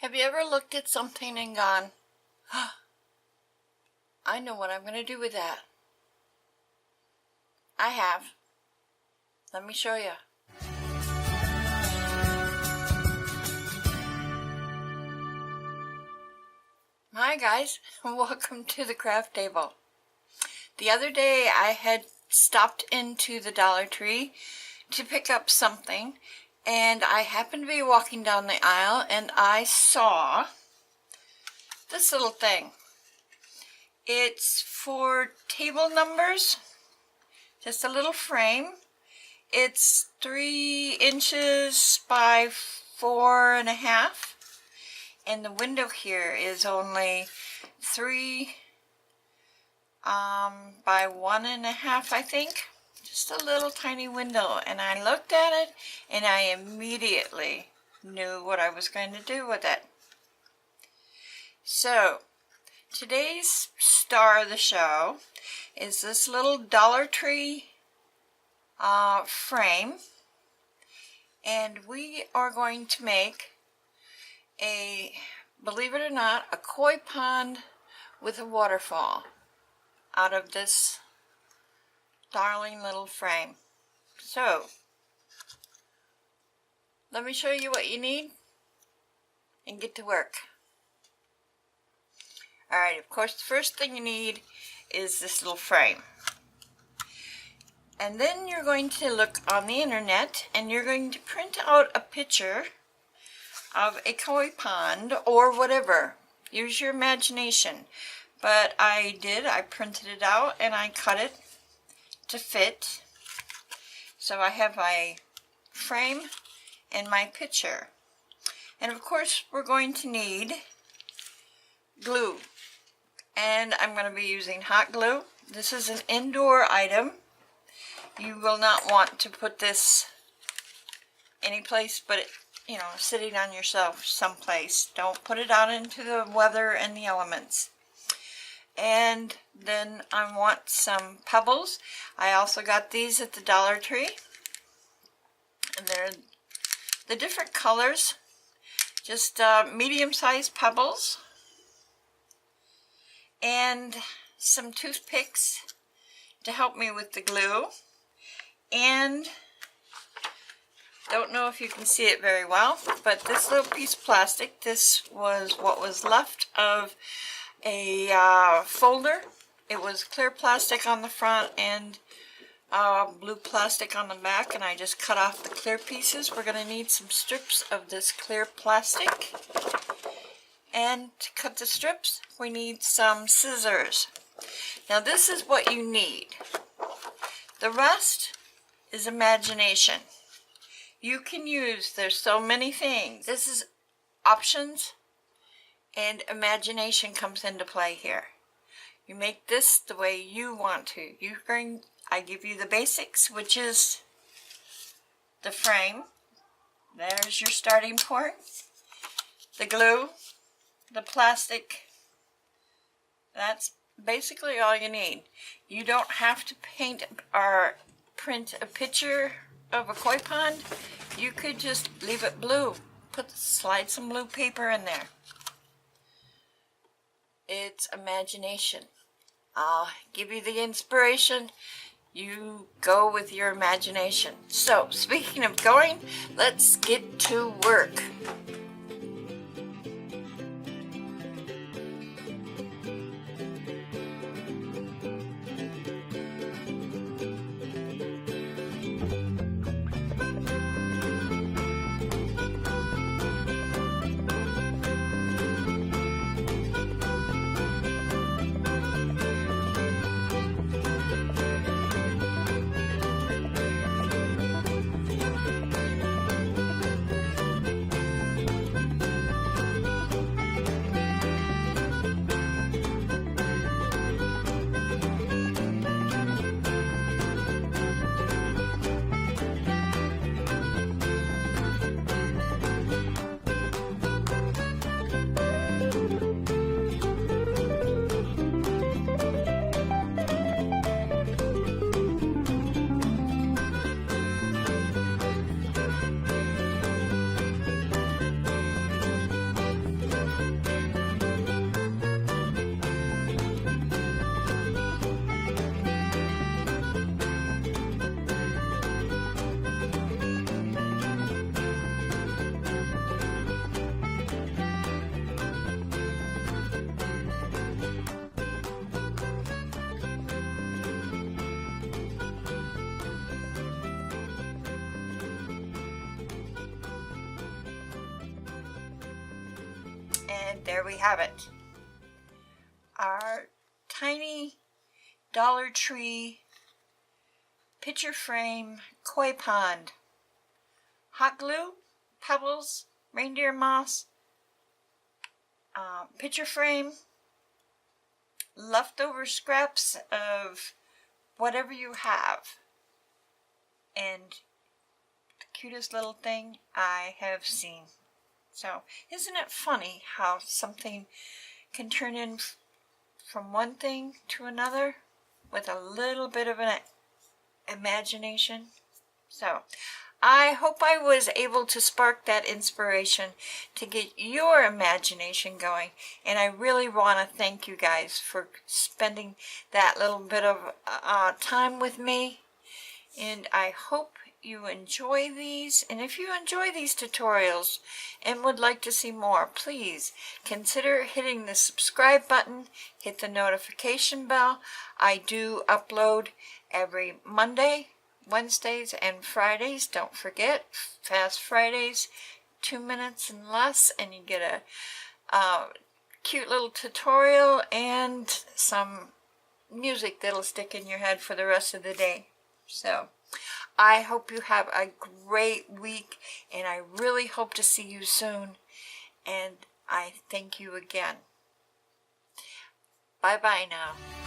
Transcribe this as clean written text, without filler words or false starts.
Have you ever looked at something and gone, oh, I know what I'm going to do with that? I have. Let me show you. Hi guys, welcome to the craft table. The other day I had stopped into the Dollar Tree to pick up something, and I happened to be walking down the aisle and I saw this little thing. It's for table numbers, just a little frame. It's 3 inches by 4.5, and the window here is only 3 by 1.5, I think. Just a little tiny window, and I looked at it and I immediately knew what I was going to do with it. So today's star of the show is this little Dollar Tree frame, and we are going to make a, believe it or not, a koi pond with a waterfall out of this darling little frame. So let me show you what you need and get to work. Alright, of course the first thing you need is this little frame. And then you're going to look on the internet and you're going to print out a picture of a koi pond or whatever. Use your imagination. But I printed it out and I cut it to fit. So I have my frame and my picture. And of course we're going to need glue. And I'm going to be using hot glue. This is an indoor item. You will not want to put this any place but, sitting on your shelf someplace. Don't put it out into the weather and the elements. And then I want some Pebbles. I also got these at the Dollar Tree. And they're the different colors. Just medium-sized Pebbles. And some toothpicks to help me with the glue. And don't know if you can see it very well, but this little piece of plastic, this was what was left of a folder. It was clear plastic on the front and blue plastic on the back, and I just cut off the clear pieces. We're going to need some strips of this clear plastic. And to cut the strips, we need some scissors. Now this is what you need. The rest is imagination. You can use, there's so many things. This is options, and imagination comes into play here. You make this the way you want to. I give you the basics, which is the frame. There's your starting point. The glue, the plastic. That's basically all you need. You don't have to paint or print a picture of a koi pond. You could just leave it blue. Slide some blue paper in there. It's imagination. I'll give you the inspiration. You go with your imagination. So, speaking of going, let's get to work. And there we have it. Our tiny Dollar Tree picture frame koi pond. Hot glue, Pebbles, reindeer moss, picture frame, leftover scraps of whatever you have, and the cutest little thing I have seen. So isn't it funny how something can turn in from one thing to another with a little bit of an imagination? So I hope I was able to spark that inspiration to get your imagination going, and I really want to thank you guys for spending that little bit of time with me, and I hope you enjoy these. And if you enjoy these tutorials and would like to see more, please consider hitting the subscribe button, hit the notification bell. I do upload every Monday, Wednesdays, and Fridays. Don't forget, Fast Fridays, 2 minutes and less, and you get a cute little tutorial and some music that'll stick in your head for the rest of the day. So I hope you have a great week, and I really hope to see you soon, and I thank you again. Bye-bye now.